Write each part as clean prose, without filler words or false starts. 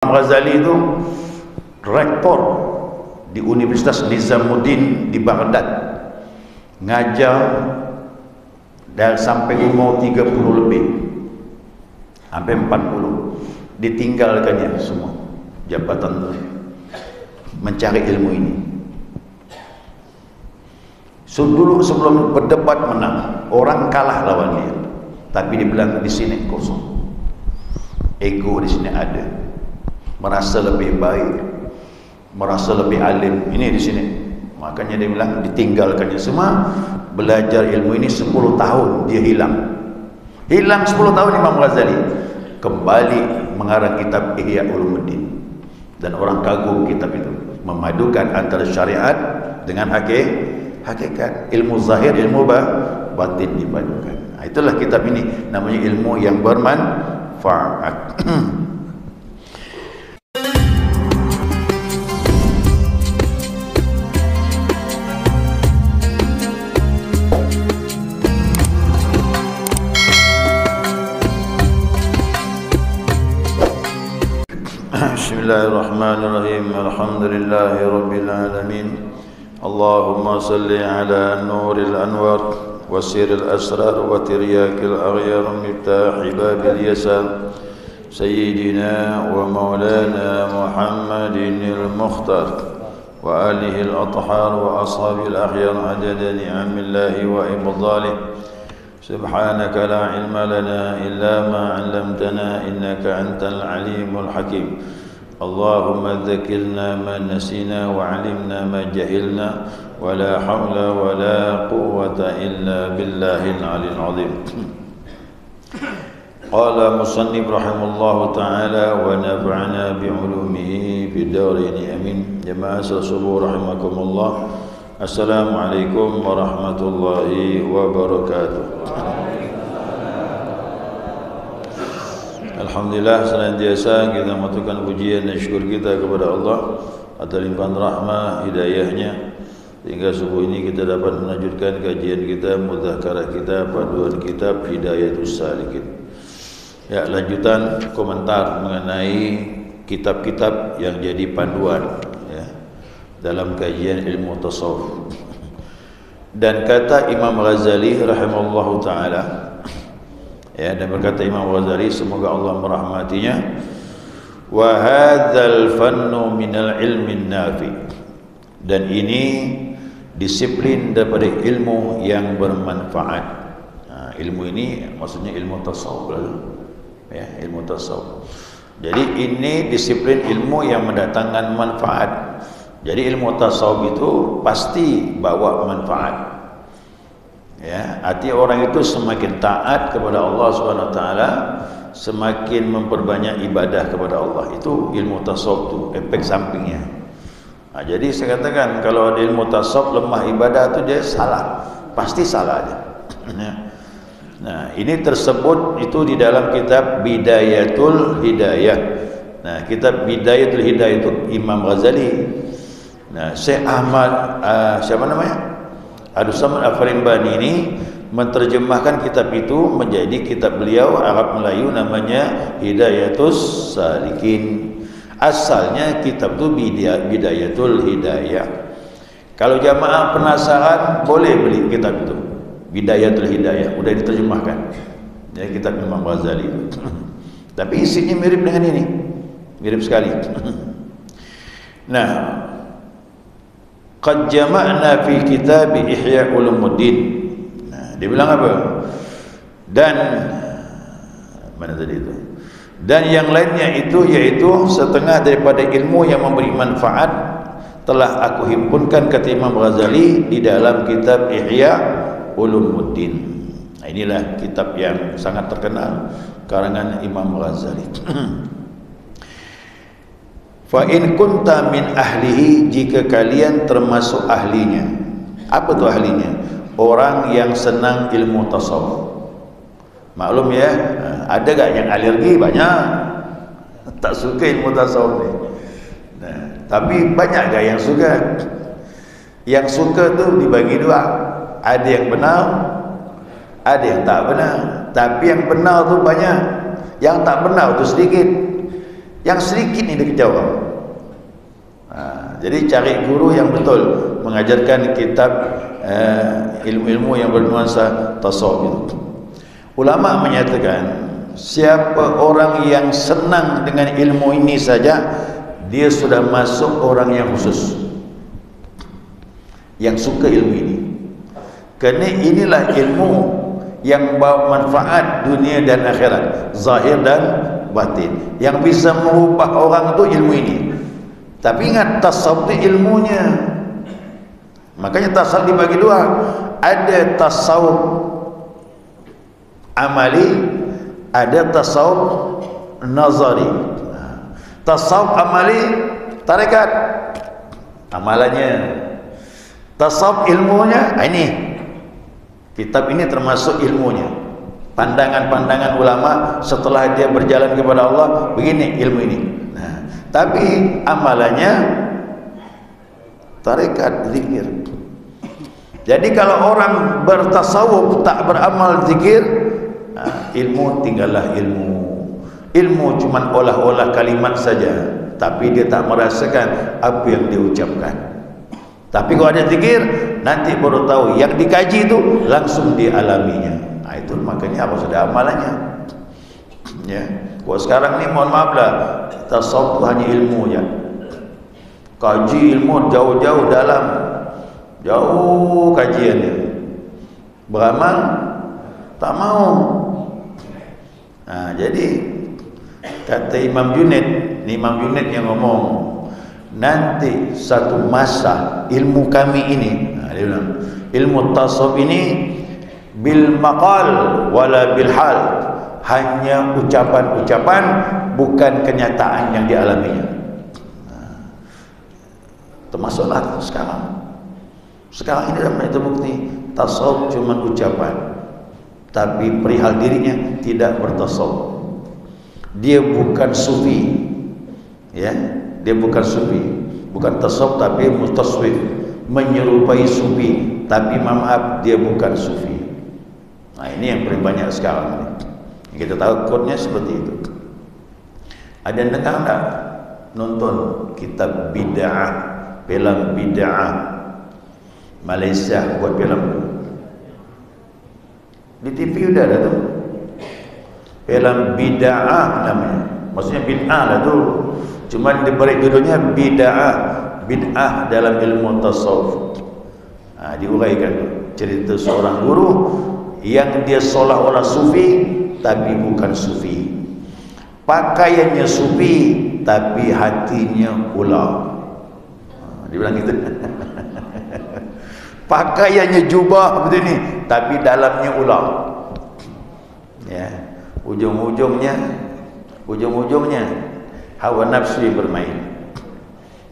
Imam Ghazali itu rektor di Universitas Nizamuddin di Baghdad, ngajar dan sampai umur 30 lebih, sampai 40, ditinggalkannya semua jabatan mencari ilmu ini. So, dulu sebelum berdebat menang, orang kalah lawan dia, tapi dia bilang di sini kosong, ego di sini ada, merasa lebih baik, merasa lebih alim, ini di sini. Makanya dia bilang ditinggalkannya semua. Belajar ilmu ini 10 tahun dia hilang 10 tahun Imam Ghazali. Kembali mengarang kitab Ihya Ulumuddin, dan orang kagum kitab itu, memadukan antara syariat dengan hakikat, ilmu zahir, ilmu batin dipadukan. Nah, itulah kitab ini, namanya ilmu yang bermanfaat. Bismillahirrahmanirrahim. Alhamdulillahi rabbil alamin. Allahumma salli ala nuril anwar wa siril asrar wa tiryakil aghyar miftahi babil yasar sayyidina wa maulana Muhammadin al-Mukhtar wa alihi al-athhar wa ashabil akhyar adada ni'amillahi wa ibdalih. Subhanaka la ilma lana illa ma 'allamtana innaka antal alimul hakim. Allahumma dzakirna ma nasina wa 'allimna ma jahilna wa la hawla wa la quwwata illa billahil 'aliyyil 'azim. Qala musannif rahimallahu ta'ala wa nafa'ana bi 'ulumihi fid darain amin. Jamaah subuh rahimakumullah. Assalamualaikum warahmatullahi wabarakatuh. Alhamdulillah, senantiasa kita mengaturkan pujian dan syukur kita kepada Allah atas limpahan rahmah hidayahnya, sehingga subuh ini kita dapat melanjutkan kajian kita, mudzakarah kita, paduan kitab Hidayatus Salikin. Ya, lanjutan komentar mengenai kitab-kitab yang jadi panduan ya, dalam kajian ilmu tasawuf. Dan kata Imam Ghazali rahimahullahu ta'ala, ya, dan berkata Imam Ghazali, semoga Allah merahmatinya, wa hadzal fannu minal ilmin nafi, dan ini disiplin daripada ilmu yang bermanfaat. Nah, ilmu ini maksudnya ilmu tasawuf ya, ilmu tasawuf. Jadi ini disiplin ilmu yang mendatangkan manfaat. Jadi ilmu tasawuf itu pasti bawa manfaat. Ya, arti orang itu semakin taat kepada Allah Subhanahu wa taala, semakin memperbanyak ibadah kepada Allah. Itu ilmu tasawuf itu efek sampingnya. Nah, jadi saya katakan kalau ada ilmu tasawuf lemah ibadah itu dia salah, pasti salah aja. Nah, ini tersebut itu di dalam kitab Bidayatul Hidayah. Nah, kitab Bidayatul Hidayah itu Imam Ghazali. Nah, Syekh Ahmad siapa namanya? Abdul Samad Al-Farimbani ini menerjemahkan kitab itu menjadi kitab beliau Arab Melayu, namanya Hidayatus Salikin. Asalnya kitab itu Bidayatul Hidayah. Kalau jamaah penasaran boleh beli kitab itu, Bidayatul Hidayah, udah diterjemahkan. Ya, kitab Imam Ghazali. Tapi isinya mirip dengan ini, mirip sekali. Nah, qad jama'na fi kitab Ihya Ulumuddin. Nah, dia bilang apa? Dan mana tadi itu? Dan yang lainnya itu yaitu setengah daripada ilmu yang memberi manfaat telah aku himpunkan, kata Imam Ghazali, di dalam kitab Ihya Ulumuddin. Nah, inilah kitab yang sangat terkenal karangan Imam Ghazali. Fa in kunta min ahlihi, jika kalian termasuk ahlinya. Apa tu ahlinya? Orang yang senang ilmu tasawuf. Maklum ya, ada gak yang alergi? Banyak tak suka ilmu tasawuf ni. Nah, tapi banyak gak yang suka? Yang suka tu dibagi dua. Ada yang benar, ada yang tak benar. Tapi yang benar tu banyak, yang tak benar tu sedikit. Yang sedikit ni dia kejar orang. Jadi cari guru yang betul mengajarkan kitab ilmu-ilmu yang bernuansa tasawuf itu. Ulama menyatakan siapa orang yang senang dengan ilmu ini saja, dia sudah masuk orang yang khusus, yang suka ilmu ini. Kerana inilah ilmu yang bawa manfaat dunia dan akhirat, zahir dan batin. Yang bisa mengubah orang itu ilmu ini. Tapi ingat, tasawuf itu ilmunya. Makanya tasawuf dibagi dua. Ada tasawuf amali, ada tasawuf nazari. Tasawuf amali, tarekat amalannya. Tasawuf ilmunya, ini kitab ini termasuk ilmunya. Pandangan-pandangan ulama setelah dia berjalan kepada Allah, begini ilmu ini. Tapi amalannya tarekat, zikir. Jadi kalau orang bertasawuf tak beramal zikir, ilmu tinggallah ilmu. Ilmu cuma olah-olah kalimat saja, tapi dia tak merasakan apa yang dia ucapkan. Tapi kalau ada zikir, nanti baru tahu yang dikaji itu langsung dialaminya. Itu makanya harus ada amalannya. Ya. Kalau sekarang ni mohon maaf lah, tasawuf hanya ilmu je. Kaji ilmu jauh-jauh dalam, jauh kajiannya. Beramal tak mau. Jadi kata Imam Junaid, ni Imam Junaid yang ngomong, nanti satu masa ilmu kami ini, dia bilang, ilmu tasawuf ini bil maqal wala bil hal, hanya ucapan-ucapan, bukan kenyataan yang dialaminya. Termasuklah sekarang ini dapat terbukti tasawuf cuma ucapan, tapi perihal dirinya tidak bertasawuf. Dia bukan sufi, ya, dia bukan sufi, bukan tasawuf tapi mustaswif, menyerupai sufi, tapi maaf dia bukan sufi. Ini yang paling banyak sekarang. Kita tahu kodnya seperti itu. Ada yang dengar tak nonton kitab bid'ah, film bid'ah Malaysia buat film di TV udah ada tu, film bid'ah namanya, maksudnya bid'ah lah tu, cuma diberi judulnya bid'ah, bid'ah dalam ilmu tasawuf. Diuraikan cerita seorang guru yang dia seolah-olah sufi tapi bukan sufi, pakaiannya sufi tapi hatinya ular. Dia bilang gitu. Pakaiannya jubah seperti ini tapi dalamnya ular. Ya, ujung-ujungnya hawa nafsu bermain.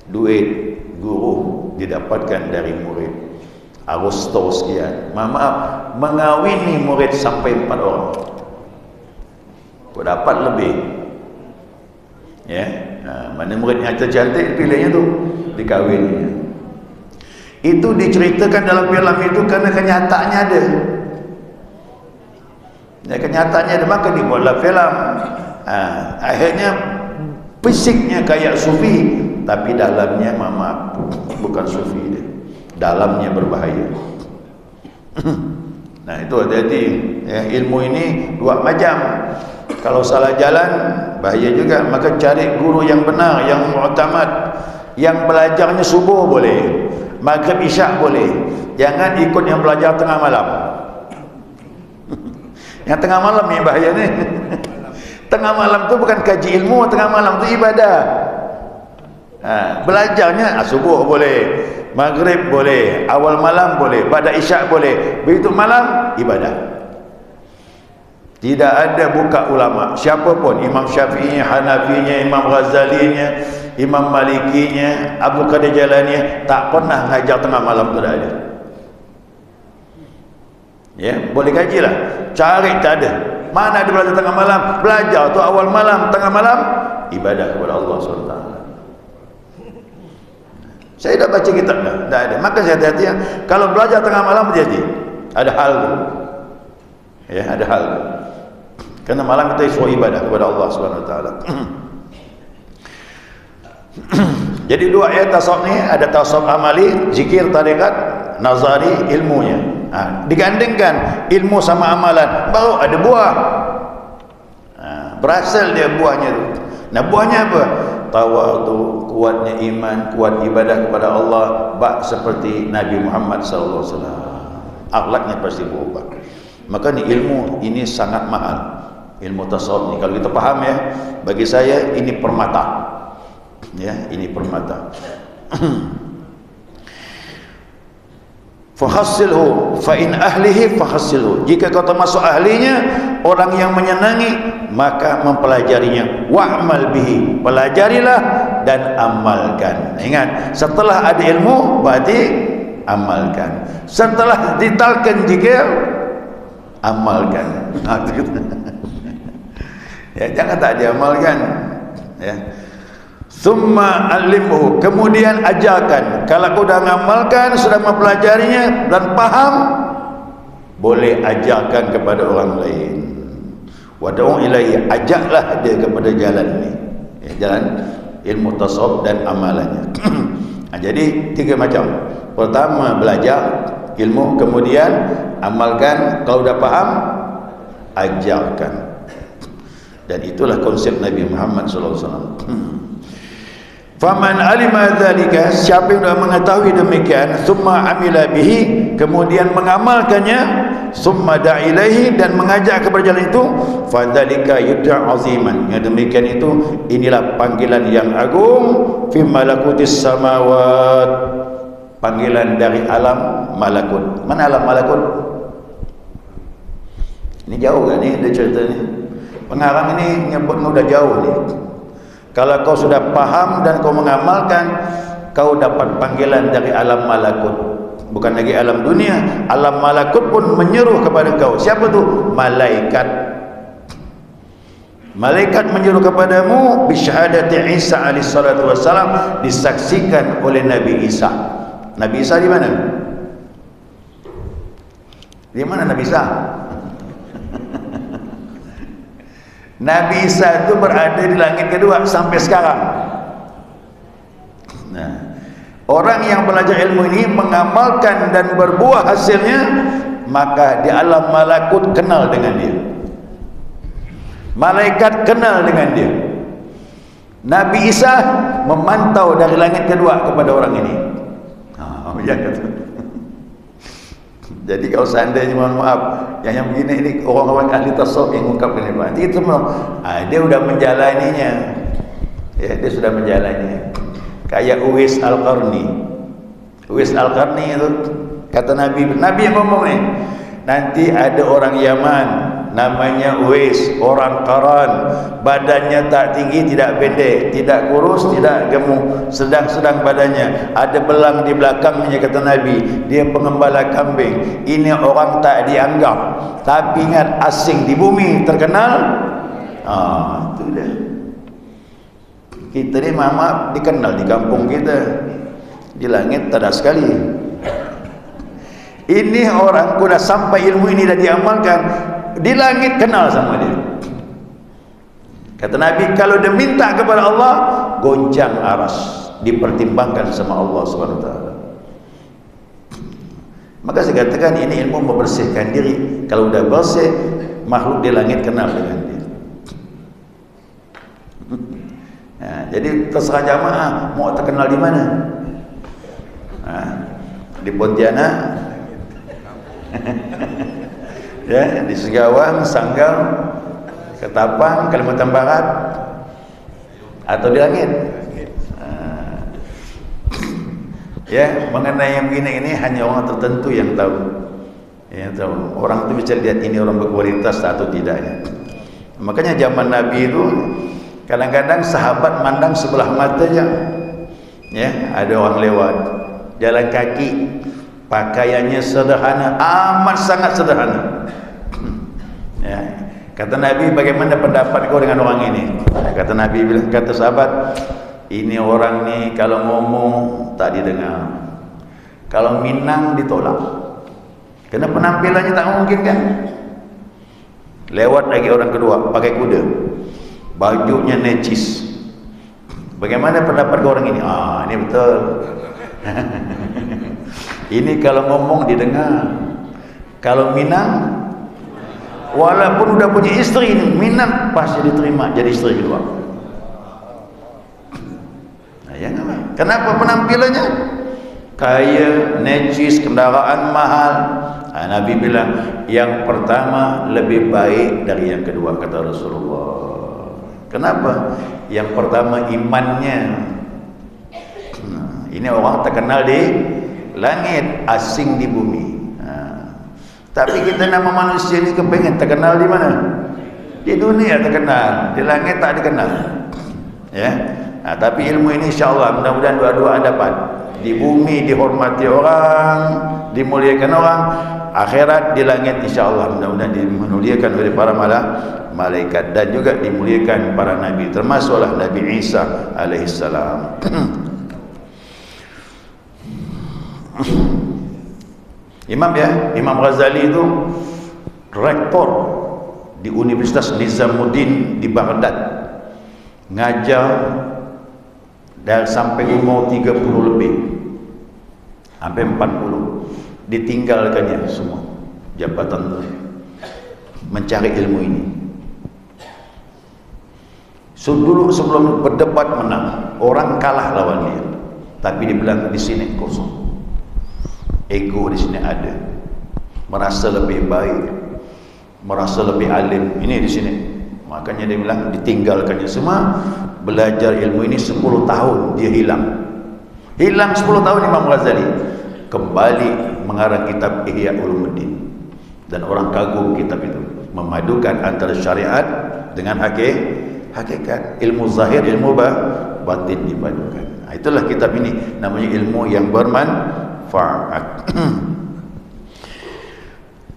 Duit guru didapatkan dari murid, harus tahu sekian. Maaf, mengawini murid sampai 4 orang. Kau dapat lebih. Ya, mana murid yang tercantik pilihnya tu, dikawinnya. Itu diceritakan dalam film itu karena kenyataannya ada. Ya, kenyataannya ada, maka dibuatlah film. Akhirnya fisiknya kayak sufi, tapi dalamnya maaf bukan sufi dia. Dalamnya berbahaya. Nah itu hati-hati ya, ilmu ini 2 macam. Kalau salah jalan bahaya juga. Maka cari guru yang benar, yang mu'tamad, yang belajarnya subuh boleh, maghrib isyak boleh. Jangan ikut yang belajar tengah malam. Yang tengah malam ni bahaya ni. Tengah malam tu bukan kaji ilmu, tengah malam tu ibadah. Belajarnya subuh boleh, maghrib boleh, awal malam boleh, pada isyak boleh, begitu malam ibadah. Tidak ada buka ulama siapapun, Imam Syafi'i, Hanafinya, Imam Ghazalinya, Imam Malikinya, Abdul Qadir Jailani, tak pernah ngajar tengah malam tu, tak ada. Ya, boleh kajilah, cari, tak ada. Mana ada belajar tengah malam? Belajar tu awal malam, tengah malam ibadah kepada Allah SWT. Saya dah baca kitab dah, tak ada. Maka saya hati-hati ya. Kalau belajar tengah malam berjadi, ada hal tu. Ya, ada hal tu. Kerana malam kita isu ibadah kepada Allah SWT. Jadi dua ayat tasawuf ni ada tasawuf amali, zikir, tarekat, nazari, ilmunya. Digandingkan ilmu sama amalan, baru ada buah. Berasal dia buahnya tu. Nah, buahnya apa? Tawadhu, kuatnya iman, kuat ibadah kepada Allah, bak seperti Nabi Muhammad sallallahu alaihi wasallam. Akhlaknya pasti berubah. Maka ni ilmu ini sangat mahal. Ilmu tasawuf ni kalau kita faham ya, bagi saya ini permata. Ya, ini permata. Fahasilhu fa in ahlihi fahasilhu. Jika kau termasuk ahlinya, orang yang menyenangi, maka mempelajarinya. Wa'mal bihi, pelajarilah dan amalkan. Ingat, setelah ada ilmu berarti amalkan. Setelah ditalkan zikir, amalkan. Ya, jangan tak diamalkan. Ya. Summa alimhu, kemudian ajarkan. Kalau kau dah ngamalkan, sudah mempelajarinya dan paham, boleh ajarkan kepada orang lain. Wad'u ilaihi, ajaklah dia kepada jalan ini. Ya, jalan ilmu tasawuf dan amalannya. Jadi tiga macam. Pertama belajar ilmu, kemudian amalkan, kalau dah paham ajarkan. Dan itulah konsep Nabi Muhammad sallallahu alaihi wasallam. Faman alima dzalika, siapa yang dah mengetahui demikian, summa amila bihi, kemudian mengamalkannya, summa da'ilaihi, dan mengajak kepada jalan itu, fadzalika yud'a aziman. Yang demikian itu, inilah panggilan yang agung, fi malakutis samawat, panggilan dari alam malakut. Mana alam malakut? Ini jauh kan ni dia cerita ni. Pengarang ini nyebut udah jauh ni. Kalau kau sudah paham dan kau mengamalkan, kau dapat panggilan dari alam malakut. Bukan lagi alam dunia, alam malakut pun menyeru kepada kau. Siapa tu? Malaikat. Malaikat menyeru kepadamu bisyahadati Isa alaihi salatu wassalam, disaksikan oleh Nabi Isa. Nabi Isa di mana? Di mana Nabi Isa? Nabi Isa itu berada di langit kedua sampai sekarang. Nah, orang yang belajar ilmu ini mengamalkan dan berbuah hasilnya, maka di alam malakut kenal dengan dia. Malaikat kenal dengan dia. Nabi Isa memantau dari langit kedua kepada orang ini. Ya kata. Jadi kalau seandainya, mohon maaf, yang begini ini orang-orang ahli tasawuf yang ungkapkan ini, nanti itu dia sudah menjalaninya. Ya, dia sudah menjalaninya. Kayak Uwais Al-Qarni. Uwais Al-Qarni itu kata Nabi yang ngomong nih, nanti ada orang Yaman namanya Uwais, orang Qaran, badannya tak tinggi, tidak pendek, tidak kurus, tidak gemuk, sedang-sedang badannya, ada belang di belakangnya, kata Nabi, dia pengembala kambing. Ini orang tak dianggap, tapi ingat, asing di bumi, terkenal. Itu dah. Kita ni maaf dikenal di kampung kita, di langit tak ada sekali. Ini orang sudah sampai ilmu ini dah diamalkan, di langit kenal sama dia. Kata Nabi, kalau dia minta kepada Allah, goncang aras, dipertimbangkan sama Allah SWT. Maka saya katakan ini ilmu membersihkan diri. Kalau sudah bersih, makhluk di langit kenal dengan dia. Nah, jadi terserah jamaah mau terkenal di mana. Nah, di Pontianak, ya, di Segawang, Sanggau, Ketapang, Kalimantan Barat, atau di langit. Ya, mengenai yang begini ini hanya orang tertentu yang tahu. Ya, tahu. Orang itu bisa lihat ini orang berkualitas atau tidaknya. Makanya zaman Nabi itu kadang-kadang sahabat mandang sebelah matanya. Ya, ada orang lewat jalan kaki, pakaiannya sederhana, amat sangat sederhana. Ya, kata Nabi, bagaimana pendapat kau dengan orang ini? Kata Nabi bilang, kata sahabat, ini orang ni kalau ngomong tak didengar, kalau minang ditolak, kerana penampilannya tak mungkin kan. Lewat lagi orang kedua pakai kuda, bajunya necis, Bagaimana pendapat orang ini? Ini betul. Ini kalau ngomong didengar. Kalau minang, walaupun udah punya istri ini, minang pasti diterima jadi istri kedua. Nah, ya enggak? Kenapa penampilannya? Kaya, necis, kendaraan mahal. Nabi bilang, yang pertama lebih baik dari yang kedua, kata Rasulullah. Kenapa? Yang pertama imannya. Ini orang terkenal di langit, asing di bumi. Tapi kita nama manusia ini kepengen terkenal di mana? Di dunia terkenal, di langit tak dikenal. Ya. Tapi ilmu ini insya-Allah mudah-mudahan dua-dua dapat. Di bumi dihormati orang, dimuliakan orang, akhirat di langit insya-Allah mudah-mudahan dimuliakan oleh para malaikat dan juga dimuliakan para nabi, termasuklah Nabi Isa alaihissalam. Imam Ghazali itu rektor di Universitas Nizamuddin di Baghdad, ngajar dan sampai umur 30 lebih, sampai 40, ditinggalkannya semua jabatan mencari ilmu ini. Dulu sebelum berdebat menang, orang kalah lawan dia, tapi dia bilang di sini kosong. Ego di sini ada, merasa lebih baik, merasa lebih alim. Ini di sini, makanya dia bilang ditinggalkannya semua. Belajar ilmu ini 10 tahun dia hilang 10 tahun Imam Ghazali. Kembali mengarang kitab Ihya Ulumuddin, dan orang kagum kitab itu, memadukan antara syariat dengan hakikat, ilmu zahir, ilmu batin dipadukan. Itulah kitab ini, namanya ilmu yang bermanfaat.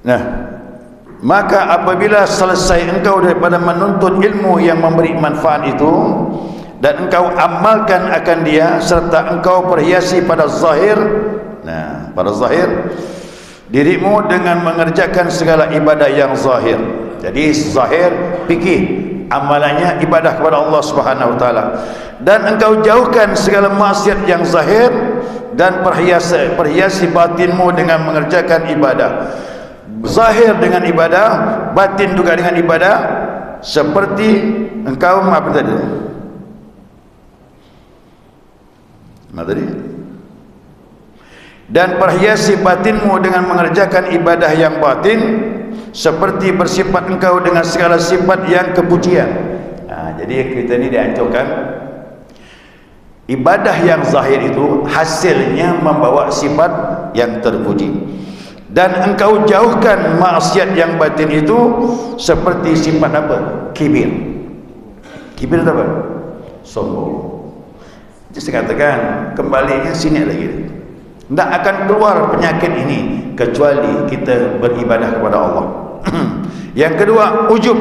Nah, maka apabila selesai engkau daripada menuntut ilmu yang memberi manfaat itu, dan engkau amalkan akan dia, serta engkau perhiasi pada zahir, pada zahir dirimu dengan mengerjakan segala ibadah yang zahir. Jadi zahir fikih, amalannya ibadah kepada Allah Subhanahu wa taala, dan engkau jauhkan segala maksiat yang zahir, dan perhiasi batinmu dengan mengerjakan ibadah. Zahir dengan ibadah, batin juga dengan ibadah, seperti engkau apa tadi? Dan perhiasi batinmu dengan mengerjakan ibadah yang batin, seperti bersifat engkau dengan segala sifat yang kepujian. Jadi kita ini dianjurkan ibadah yang zahir itu hasilnya membawa sifat yang terpuji, dan engkau jauhkan maksiat yang batin itu seperti sifat apa? Kibir. Kibir itu apa? Sombong. Jadi saya katakan kembalinya sini lagi, tidak akan keluar penyakit ini kecuali kita beribadah kepada Allah. Yang kedua, ujub,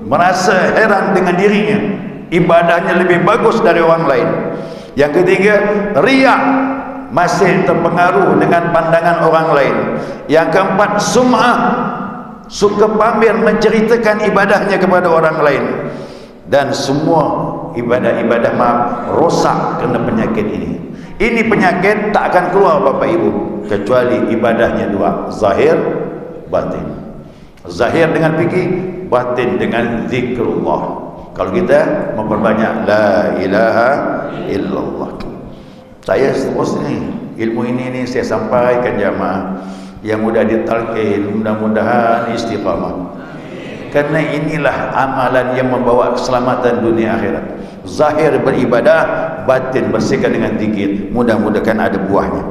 merasa heran dengan dirinya, ibadahnya lebih bagus dari orang lain. Yang ketiga, riya, masih terpengaruh dengan pandangan orang lain. Yang keempat, sum'ah, suka pamer, menceritakan ibadahnya kepada orang lain. Dan semua ibadah-ibadah rosak kerana penyakit ini. Ini penyakit tak akan keluar Bapak Ibu kecuali ibadahnya dua, zahir, batin. Zahir dengan fikih, batin dengan zikrullah. Kalau kita memperbanyak la ilaha illallah. Saya seterusnya ilmu ini saya sampaikan jamaah yang mudah ditalqin, mudah-mudahan istiqamah. Karena inilah amalan yang membawa keselamatan dunia akhirat. Zahir beribadah, batin bersihkan dengan zikir. Mudah-mudahan ada buahnya.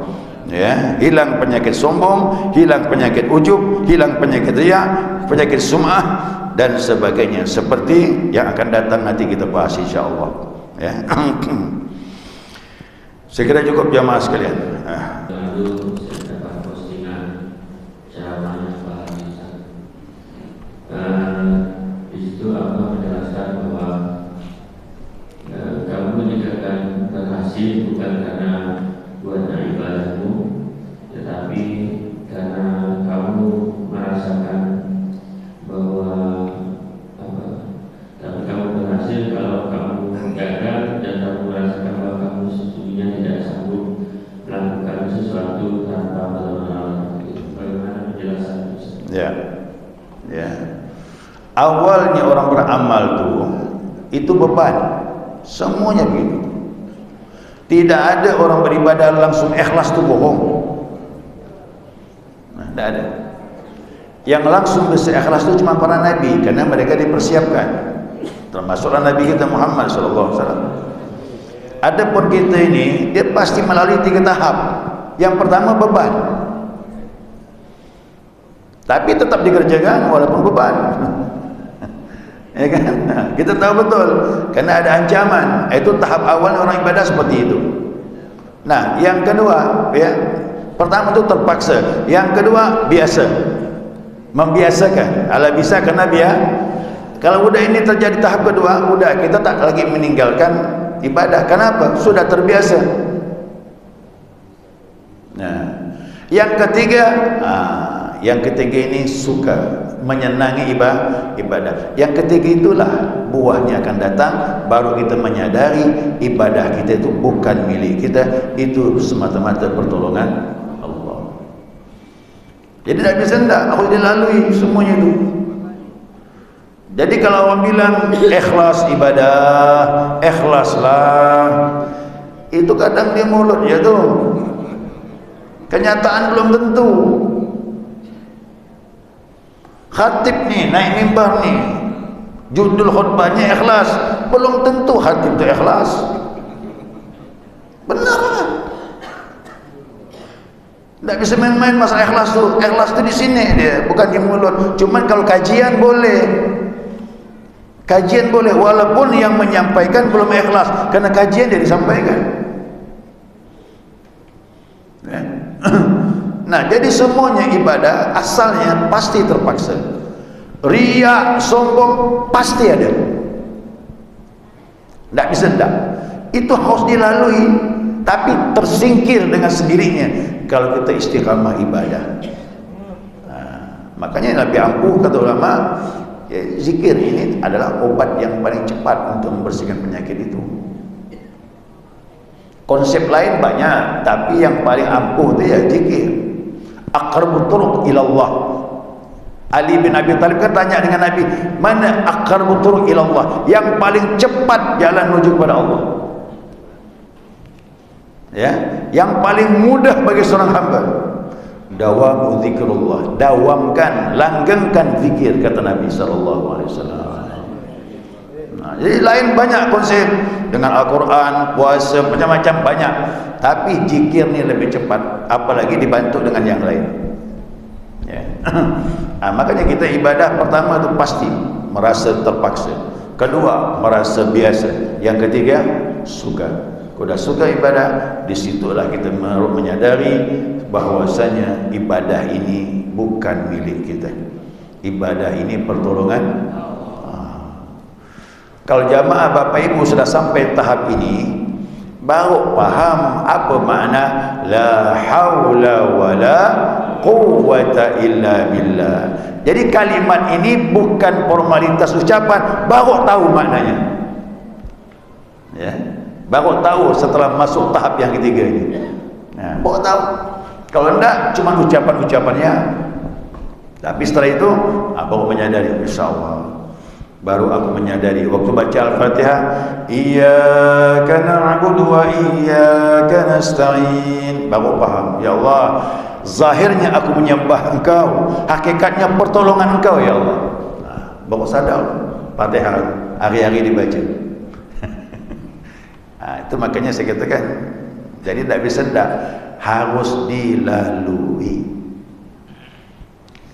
Ya, hilang penyakit sombong, hilang penyakit ujub, hilang penyakit riya, penyakit sum'ah dan sebagainya, seperti yang akan datang nanti kita bahas insyaallah. Ya. Saya kira cukup jamaah sekalian. Di situ Allah menjelaskan bahwa kamu dikatakan berhasil bukan karena buat ibadahmu, tetapi karena kamu merasakan bahwa tapi kamu berhasil kalau kamu gagal dan kamu dirinya tidak sanggup melakukan sesuatu tanpa pertolongan. Bagaimana penjelasan itu? Ya, ya. Awalnya orang beramal itu beban, semuanya begitu. Tidak ada orang beribadah langsung ikhlas itu bohong. Nah, tidak ada. Yang langsung bisa ikhlas itu cuma para nabi, karena mereka dipersiapkan. Termasuklah Nabi kita Muhammad SAW. Adapun kita ini, dia pasti melalui 3 tahap. Yang pertama beban, tapi tetap dikerjakan walaupun beban. Ya kan? Kita tahu betul, karena ada ancaman. Itu tahap awal orang ibadah seperti itu. Nah, yang kedua, ya, pertama itu terpaksa. Yang kedua biasa, membiasakan. Ala bisa karena kalau udah ini terjadi tahap kedua, udah kita tak lagi meninggalkan ibadah. Kenapa? Sudah terbiasa. Nah, yang ketiga ini suka, menyenangi ibadah. Yang ketiga itulah buahnya akan datang, baru kita menyadari ibadah kita itu bukan milik kita, itu semata-mata pertolongan Allah. Jadi tidak bisa harus dilalui semuanya itu. Jadi kalau orang bilang ikhlas ibadah, ikhlaslah, itu kadang di mulut ya tuh, kenyataan belum tentu. Khatib nih naik mimbar nih, judul khutbahnya ikhlas, belum tentu khatib itu ikhlas. Benar kan? Tidak bisa main-main masalah ikhlas tuh. Ikhlas tuh di sini dia, bukan di mulut. Cuman kalau kajian boleh, walaupun yang menyampaikan belum ikhlas, karena kajian dia disampaikan. Nah, jadi semuanya ibadah asalnya pasti terpaksa. Riya, sombong pasti ada. Tidak bisa tidak. Itu harus dilalui, tapi tersingkir dengan sendirinya kalau kita istiqamah ibadah. Nah, makanya lebih ampuh kata ulama, ya, zikir ini adalah obat yang paling cepat untuk membersihkan penyakit itu. Konsep lain banyak, tapi yang paling ampuh itu ya zikir. Aqrabut turuq ilallah. Ali bin Abi Thalib kan tanya dengan Nabi, mana aqrabut turuq ilallah, yang paling cepat jalan menuju kepada Allah, ya, yang paling mudah bagi seorang hamba. Dawamu zikrullah, dawamkan, langgengkan zikir, kata Nabi SAW. Nah, jadi lain banyak konsep dengan Al-Quran, puasa, macam-macam banyak, tapi zikir ni lebih cepat, apalagi dibantu dengan yang lain, ya. Nah, makanya kita ibadah pertama itu pasti merasa terpaksa, kedua merasa biasa, yang ketiga suka. Kalau dah suka ibadah, disitulah kita menyadari bahwasanya ibadah ini bukan milik kita, ibadah ini pertolongan. Kalau jamaah Bapak Ibu sudah sampai tahap ini, baru paham apa makna la haula wala quwwata illa billah. Jadi kalimat ini bukan formalitas ucapan, baru tahu maknanya, ya, baru tahu setelah masuk tahap yang ketiga ini. Nah, baru tahu. Kalau enggak cuma ucapan-ucapannya, tapi setelah itu baru menyadari, insyaallah baru aku menyadari waktu baca Al-Fatihah, iyyaka na'budu wa iyyaka nasta'in, baru paham, ya Allah, zahirnya aku menyembah Engkau, hakikatnya pertolongan Engkau, ya Allah. Nah, baru sadar Fatihah hari-hari dibaca. Nah, itu makanya saya katakan, jadi tidak bisa tidak, harus dilalui.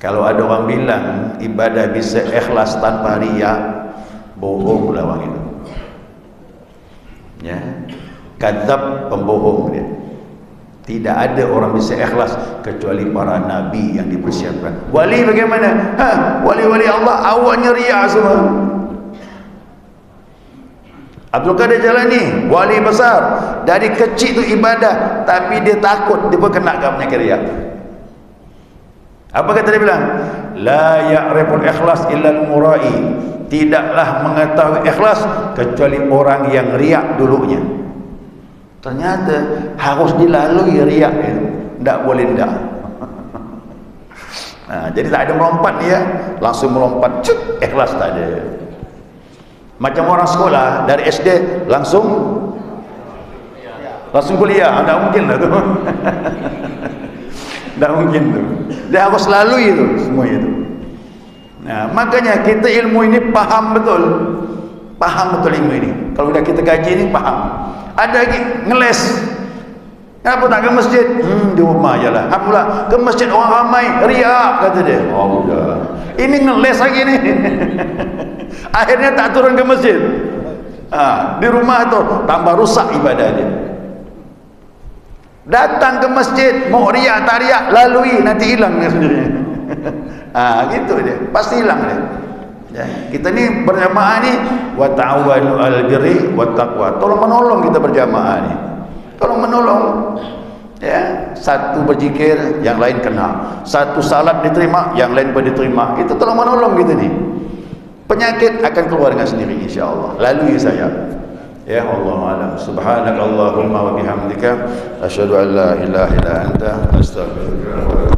Kalau ada orang bilang ibadah bisa ikhlas tanpa riya, bohong lah orang itu, ya, kadzab, pembohong dia. Tidak ada orang bisa ikhlas kecuali para nabi yang dipersiapkan. Wali bagaimana? Wali-wali Allah awalnya riya semua. Abdul Qadir Jalani, wali besar, dari kecil tu ibadah, tapi dia takut dia pun kena penyakit riya. Apa kata dia bilang? La ya'riful ikhlas illa al-murai. Tidaklah mengetahui ikhlas kecuali orang yang riak dulunya. Ternyata harus dilalui riak itu. Tak boleh tak. Nah, jadi tak ada melompat dia, langsung melompat, cut, ikhlas tak ada. Macam orang sekolah dari SD langsung kuliah, tak mungkin lah tu. Tak mungkin tu. Dia harus lalui itu semua itu. Nah, makanya kita ilmu ini paham betul ilmu ini. Kalau dah kita kaji ini paham. Ada lagi ngeles. Kenapa tak ke masjid? Di rumah je lah. Apalah ke masjid orang ramai, riak kata dia. Oh udah. Ini ngeles lagi ni. Akhirnya tak turun ke masjid. Di rumah tu tambah rusak ibadah dia. Datang ke masjid, mau riak tak riak, lalui, nanti hilang dia sendiri. Gitu dia, pasti hilang dia. Ya, kita ni berjamaah ni wa ta'awanu 'alal birri wat taqwa. Tolong menolong kita berjamaah ni. Tolong menolong. Ya, satu berzikir, yang lain kena. Satu salat diterima, yang lain pun diterima. Itu tolong menolong kita ni. Penyakit akan keluar dengan sendiri insya-Allah. Lalui saya. Ya Allah alam. Subhanakallahumma wa bihamdika asyhadu an la ilaha illa anta astaghfiruka wa atubu